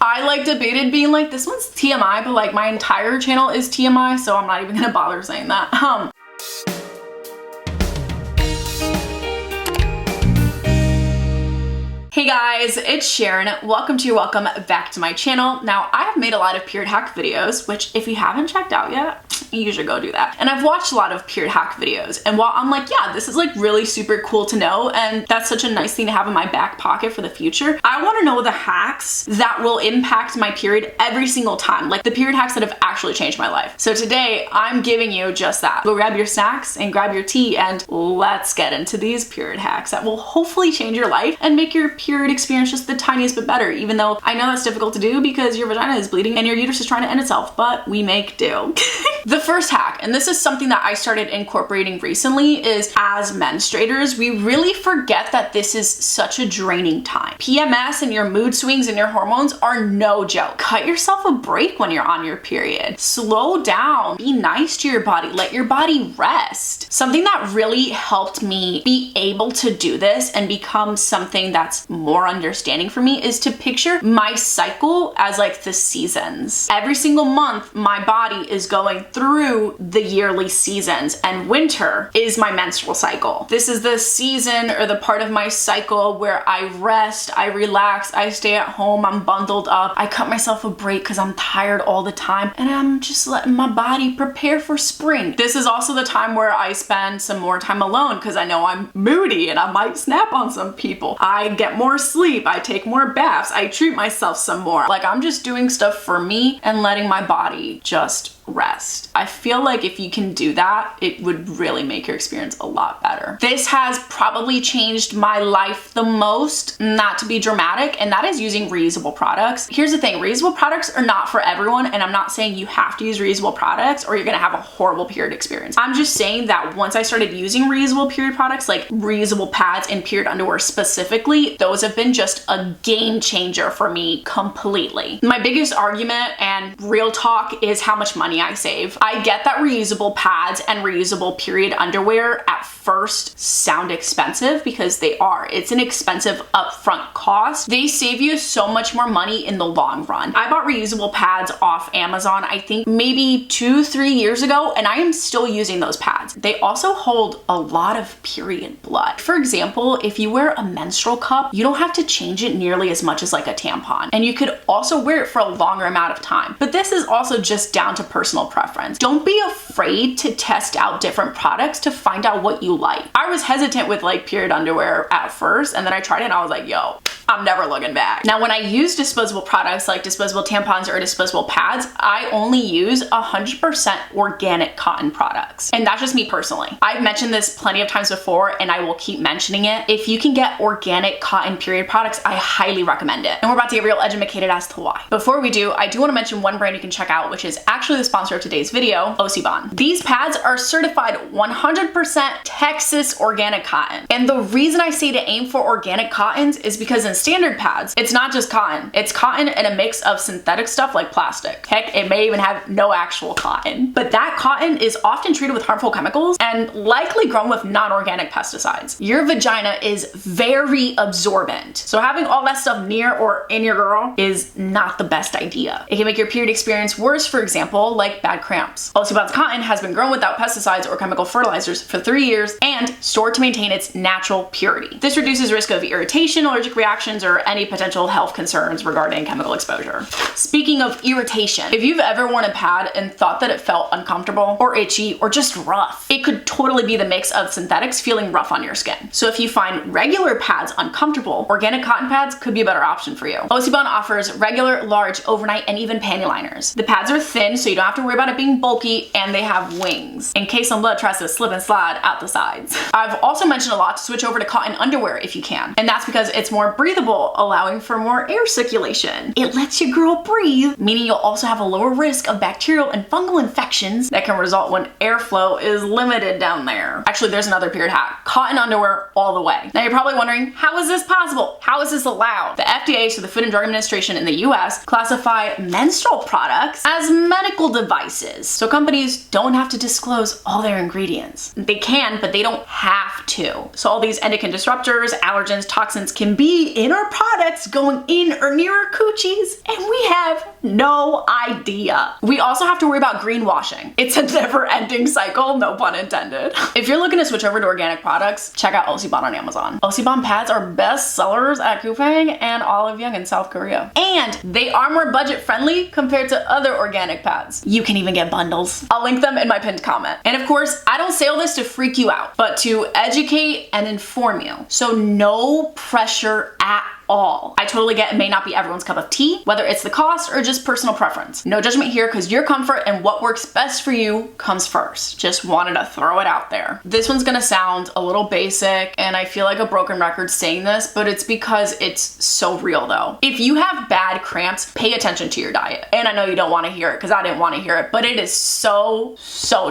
I like debated being like, this one's TMI, but like my entire channel is TMI, so I'm not even gonna bother saying that. Hey guys, it's Sharon. Welcome back to my channel. Now, I have made a lot of period hack videos, which if you haven't checked out yet, you should go do that. And I've watched a lot of period hack videos, and while I'm like, yeah, this is like really super cool to know, and that's such a nice thing to have in my back pocket for the future, I want to know the hacks that will impact my period every single time, like the period hacks that have actually changed my life. So today, I'm giving you just that. Go grab your snacks and grab your tea, and let's get into these period hacks that will hopefully change your life and make your period experience just the tiniest bit better, even though I know that's difficult to do because your vagina is bleeding and your uterus is trying to end itself, but we make do. The first hack, and this is something that I started incorporating recently, is as menstruators, we really forget that this is such a draining time. PMS and your mood swings and your hormones are no joke. Cut yourself a break when you're on your period. Slow down. Be nice to your body. Let your body rest. Something that really helped me be able to do this and become something that's more understanding for me is to picture my cycle as like the seasons. Every single month, my body is going through the yearly seasons, and winter is my menstrual cycle. This is the season or the part of my cycle where I rest, I relax, I stay at home, I'm bundled up, I cut myself a break because I'm tired all the time, and I'm just letting my body prepare for spring. This is also the time where I spend some more time alone because I know I'm moody and I might snap on some people. I get more sleep, I take more baths, I treat myself some more. Like, I'm just doing stuff for me and letting my body just rest. I feel like if you can do that, it would really make your experience a lot better. This has probably changed my life the most, not to be dramatic, and that is using reusable products. Here's the thing, reusable products are not for everyone, and I'm not saying you have to use reusable products or you're gonna have a horrible period experience. I'm just saying that once I started using reusable period products, like reusable pads and period underwear specifically, those have been just a game changer for me completely. My biggest argument and real talk is how much money I save. I get that reusable pads and reusable period underwear at first sound expensive because they are. It's an expensive upfront cost. They save you so much more money in the long run. I bought reusable pads off Amazon, I think maybe 2-3 years ago, and I am still using those pads. They also hold a lot of period blood. For example, if you wear a menstrual cup, you don't have to change it nearly as much as like a tampon, and you could also wear it for a longer amount of time. But this is also just down to personal preference. Don't be afraid to test out different products to find out what you like. I was hesitant with like period underwear at first, and then I tried it and I was like, yo, I'm never looking back. Now, when I use disposable products like disposable tampons or disposable pads, I only use 100% organic cotton products. And that's just me personally. I've mentioned this plenty of times before, and I will keep mentioning it. If you can get organic cotton period products, I highly recommend it. And we're about to get real educated as to why. Before we do, I do want to mention one brand you can check out, which is actually the sponsor of today's video, Bond. These pads are certified 100% Texas organic cotton. And the reason I say to aim for organic cottons is because in standard pads, it's not just cotton. It's cotton and a mix of synthetic stuff like plastic. Heck, it may even have no actual cotton. But that cotton is often treated with harmful chemicals and likely grown with non-organic pesticides. Your vagina is very absorbent. So having all that stuff near or in your girl is not the best idea. It can make your period experience worse, for example, like bad cramps. Bond's cotton has been grown without pesticides or chemical fertilizers for 3 years and stored to maintain its natural purity. This reduces risk of irritation, allergic reactions, or any potential health concerns regarding chemical exposure. Speaking of irritation, if you've ever worn a pad and thought that it felt uncomfortable or itchy or just rough, it could totally be the mix of synthetics feeling rough on your skin. So if you find regular pads uncomfortable, organic cotton pads could be a better option for you. Bond offers regular, large, overnight, and even panty liners. The pads are thin, so you don't have to worry about it being bulky, and they have wings in case some blood tries to slip and slide out the sides. I've also mentioned a lot to switch over to cotton underwear if you can, and that's because it's more breathable, allowing for more air circulation. It lets your girl breathe, meaning you'll also have a lower risk of bacterial and fungal infections that can result when airflow is limited down there. Actually, there's another period hack. Cotton underwear all the way. Now you're probably wondering, how is this possible? How is this allowed? The FDA, so the Food and Drug Administration in the US, classify menstrual products as medical devices. So companies don't have to disclose all their ingredients. They can, but they don't have to. So all these endocrine disruptors, allergens, toxins can be in our products going in or near our coochies, and we have no idea. We also have to worry about greenwashing. It's a never-ending cycle, no pun intended. If you're looking to switch over to organic products, check out Osibon on Amazon. Osibon pads are best sellers at Coupang and Olive Young in South Korea. And they are more budget friendly compared to other organic pads. You can even get bundles. I'll link them in my pinned comment. And of course, I don't say all this to freak you out, but to educate and inform you. So no pressure at all. I totally get it may not be everyone's cup of tea, whether it's the cost or just personal preference. No judgment here, because your comfort and what works best for you comes first. Just wanted to throw it out there. This one's gonna sound a little basic, and I feel like a broken record saying this, but it's because it's so real though. If you have bad cramps, pay attention to your diet. And I know you don't want to hear it because I didn't want to hear it, but it is so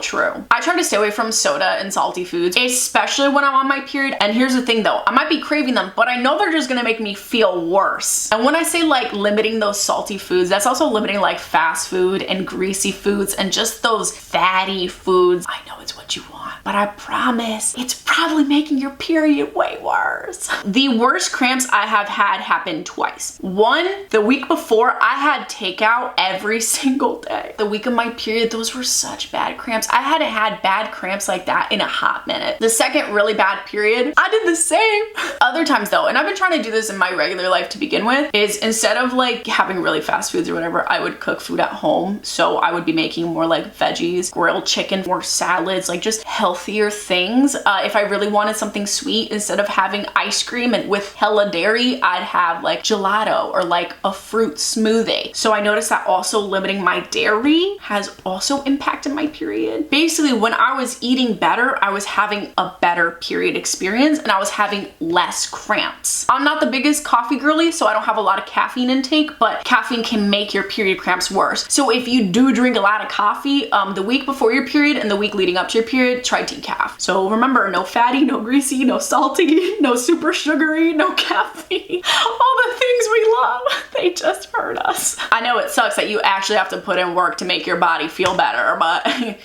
true. I try to stay away from soda and salty foods, especially when I'm on my period. And here's the thing though, I might be craving them, but I know they're just gonna make me feel worse. And when I say like limiting those salty foods, that's also limiting like fast food and greasy foods and just those fatty foods. I know it's what you want, but I promise it's probably making your period way worse. The worst cramps I have had happened twice. One, the week before, I had takeout every single day. The week of my period, those were such bad cramps. I hadn't had bad cramps like that in a hot minute. The second really bad period, I did the same. Other times though, and I've been trying to do this in my regular life to begin with, is instead of like having really fast foods or whatever, I would cook food at home. So I would be making more like veggies, grilled chicken, more salads, like just healthier things. If I really wanted something sweet, instead of having ice cream and with hella dairy, I'd have like gelato or like a fruit smoothie. So I noticed that also limiting my dairy has also impacted my period. Basically, when I was eating better, I was having a better period experience and I was having less cramps. I'm not the biggest coffee girly, so I don't have a lot of caffeine intake, but caffeine can make your period cramps worse. So if you do drink a lot of coffee, the week before your period and the week leading up to your period, try decaf. So remember, no fatty, no greasy, no salty, no super sugary, no caffeine. All the things we love, they just hurt us. I know it sucks that you actually have to put in work to make your body feel better, but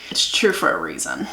it's true for a reason.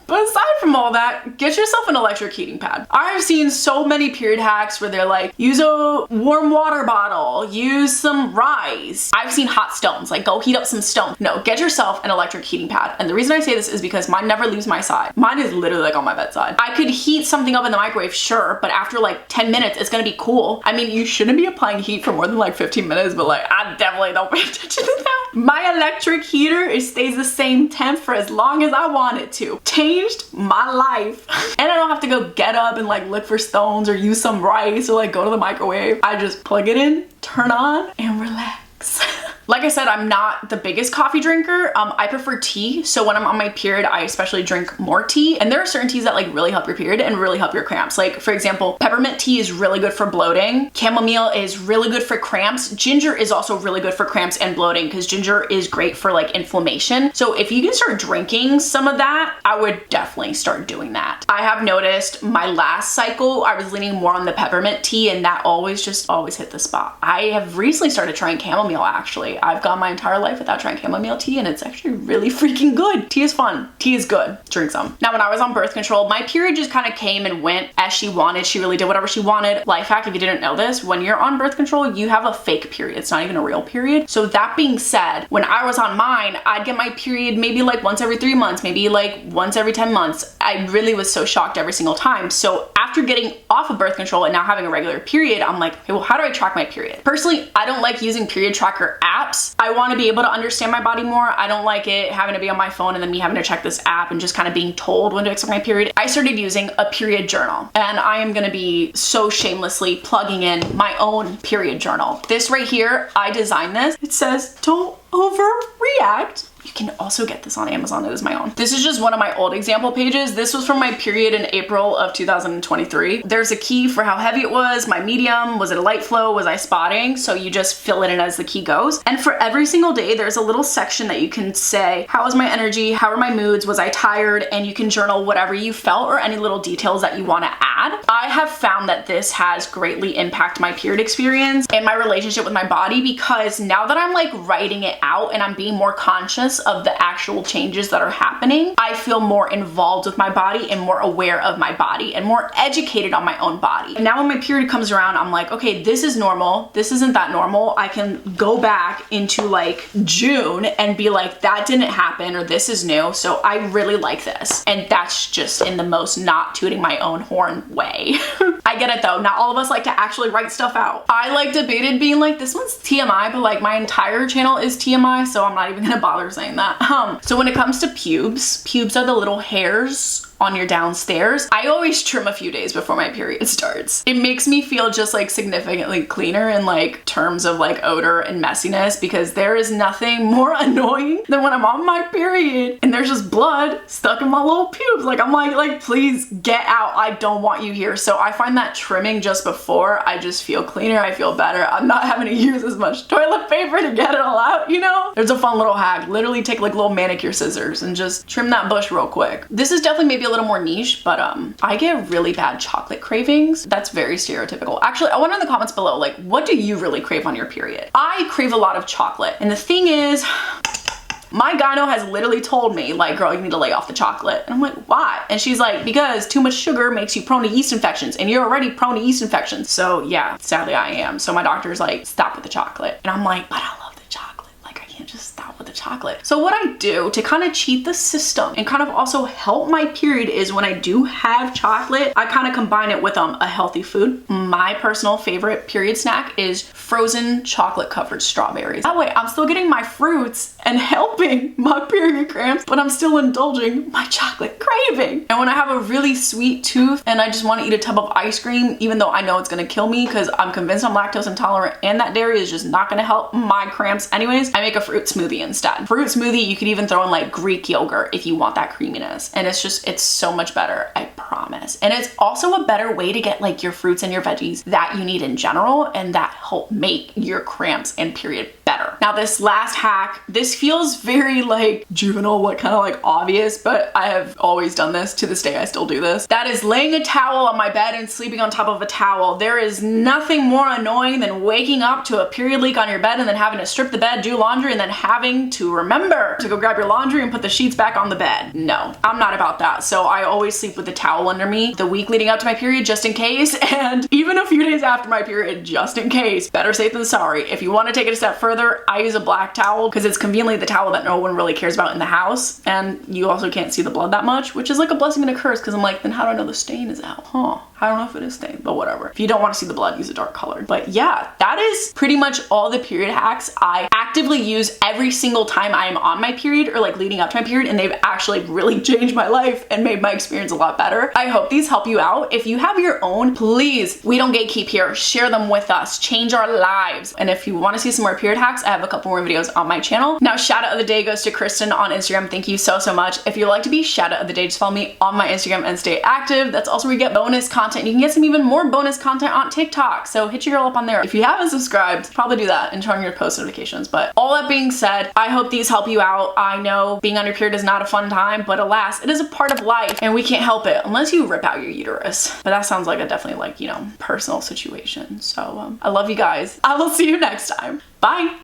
But aside from all that, get yourself an electric heating pad. I've seen so many period hacks where they're like, use a warm water bottle, use some rice. I've seen hot stones, like go heat up some stones. No, get yourself an electric heating pad. And the reason I say this is because mine never leaves my side. Mine is literally like on my bedside. I could heat something up in the microwave, sure, but after like 10 minutes, it's gonna be cool. I mean, you shouldn't be applying heat for more than like 15 minutes, but like, I definitely don't pay attention to that. My electric heater, it stays the same temp for as long as I want it to. Changed my life. And I don't have to go get up and like look for stones or use some rice or like go to the microwave. I just plug it in, turn on, and relax. Like I said, I'm not the biggest coffee drinker. I prefer tea. So when I'm on my period, I especially drink more tea. And there are certain teas that like really help your period and really help your cramps. Like for example, peppermint tea is really good for bloating. Chamomile is really good for cramps. Ginger is also really good for cramps and bloating because ginger is great for like inflammation. So if you can start drinking some of that, I would definitely start doing that. I have noticed my last cycle, I was leaning more on the peppermint tea and that always hit the spot. I have recently started trying chamomile actually. I've gone my entire life without trying chamomile tea and it's actually really freaking good. Tea is fun. Tea is good. Drink some. Now, when I was on birth control, my period just kind of came and went as she wanted. She really did whatever she wanted. Life hack, if you didn't know this, when you're on birth control, you have a fake period. It's not even a real period. So that being said, when I was on mine, I'd get my period maybe like once every 3 months, maybe like once every 10 months. I really was so shocked every single time. So after getting off of birth control and now having a regular period, I'm like, okay, well, how do I track my period? Personally, I don't like using period tracker apps. I want to be able to understand my body more. I don't like it having to be on my phone and then me having to check this app and just kind of being told when to expect my period. I started using a period journal and I am going to be so shamelessly plugging in my own period journal. This right here, I designed this. It says, don't overreact. You can also get this on Amazon. It is my own. This is just one of my old example pages. This was from my period in April of 2023. There's a key for how heavy it was, my medium, was it a light flow, was I spotting? So you just fill it in as the key goes. And for every single day, there's a little section that you can say, how was my energy? How are my moods? Was I tired? And you can journal whatever you felt or any little details that you want to add. I have found that this has greatly impacted my period experience and my relationship with my body because now that I'm like writing it out and I'm being more conscious awareness of the actual changes that are happening, I feel more involved with my body and more aware of my body and more educated on my own body. And now when my period comes around, I'm like, okay, this is normal. This isn't that normal. I can go back into like June and be like, that didn't happen, or this is new. So I really like this. And that's just in the most not tooting my own horn way. I get it though. Not all of us like to actually write stuff out. I like debated being like, this one's TMI, but like my entire channel is TMI, so I'm not even gonna bother saying that. So when it comes to pubes are the little hairs on your downstairs. I always trim a few days before my period starts. It makes me feel just like significantly cleaner in like terms of like odor and messiness, because there is nothing more annoying than when I'm on my period and there's just blood stuck in my little pubes. Like I'm like, please get out. I don't want you here. So I find that trimming just before, I just feel cleaner. I feel better. I'm not having to use as much toilet paper to get it all out, you know? There's a fun little hack. Literally take like little manicure scissors and just trim that bush real quick. This is definitely maybe a little more niche, but I get really bad chocolate cravings. That's very stereotypical. Actually, I wonder in the comments below, like, what do you really crave on your period? I crave a lot of chocolate. And the thing is, my gyno has literally told me, like, girl, you need to lay off the chocolate. And I'm like, why? And she's like, because too much sugar makes you prone to yeast infections, and you're already prone to yeast infections. So yeah, sadly I am. So my doctor's like, stop with the chocolate. And I'm like, but I love the chocolate. Like, I can't just stop with the chocolate. So what I do to kind of cheat the system and kind of also help my period is when I do have chocolate, I kind of combine it with a healthy food. My personal favorite period snack is frozen chocolate covered strawberries. That way I'm still getting my fruits and helping my period cramps, but I'm still indulging my chocolate craving. And when I have a really sweet tooth and I just want to eat a tub of ice cream, even though I know it's going to kill me because I'm convinced I'm lactose intolerant and that dairy is just not going to help my cramps anyways, I make a fruit smoothie instead. Fruit smoothie, you could even throw in like Greek yogurt if you want that creaminess. And it's so much better, I promise. And it's also a better way to get like your fruits and your veggies that you need in general, and that help make your cramps and period better. Now this last hack, this feels very like juvenile, what kind of like obvious, but I have always done this. To this day I still do this. That is laying a towel on my bed and sleeping on top of a towel. There is nothing more annoying than waking up to a period leak on your bed and then having to strip the bed, do laundry, and then having to remember to go grab your laundry and put the sheets back on the bed. No, I'm not about that. So I always sleep with the towel under me the week leading up to my period just in case, and even a few days after my period just in case. Better safe than sorry. If you want to take it a step further, I use a black towel because it's conveniently the towel that no one really cares about in the house, and you also can't see the blood that much, which is like a blessing and a curse, because I'm like, then how do I know the stain is out? I don't know if it is stained, but whatever. If you don't want to see the blood, use a dark colored. But yeah, that is pretty much all the period hacks I actively use every single time I am on my period or like leading up to my period, and they've actually really changed my life and made my experience a lot better. I hope these help you out. If you have your own, please, we don't gatekeep here. Share them with us. Change our lives. And if you want to see some more period hacks, I have a couple more videos on my channel. Now, shout out of the day goes to Kristen on Instagram. Thank you so much. If you'd like to be shout out of the day, just follow me on my Instagram and stay active. That's also where you get bonus content. You can get some even more bonus content on TikTok. So hit your girl up on there. If you haven't subscribed, probably do that and turn on your post notifications. But all that being said, I hope these help you out. I know being on your period is not a fun time, but alas, it is a part of life and we can't help it unless you rip out your uterus. But that sounds like a definitely like, you know, personal situation. So I love you guys. I will see you next time. Bye.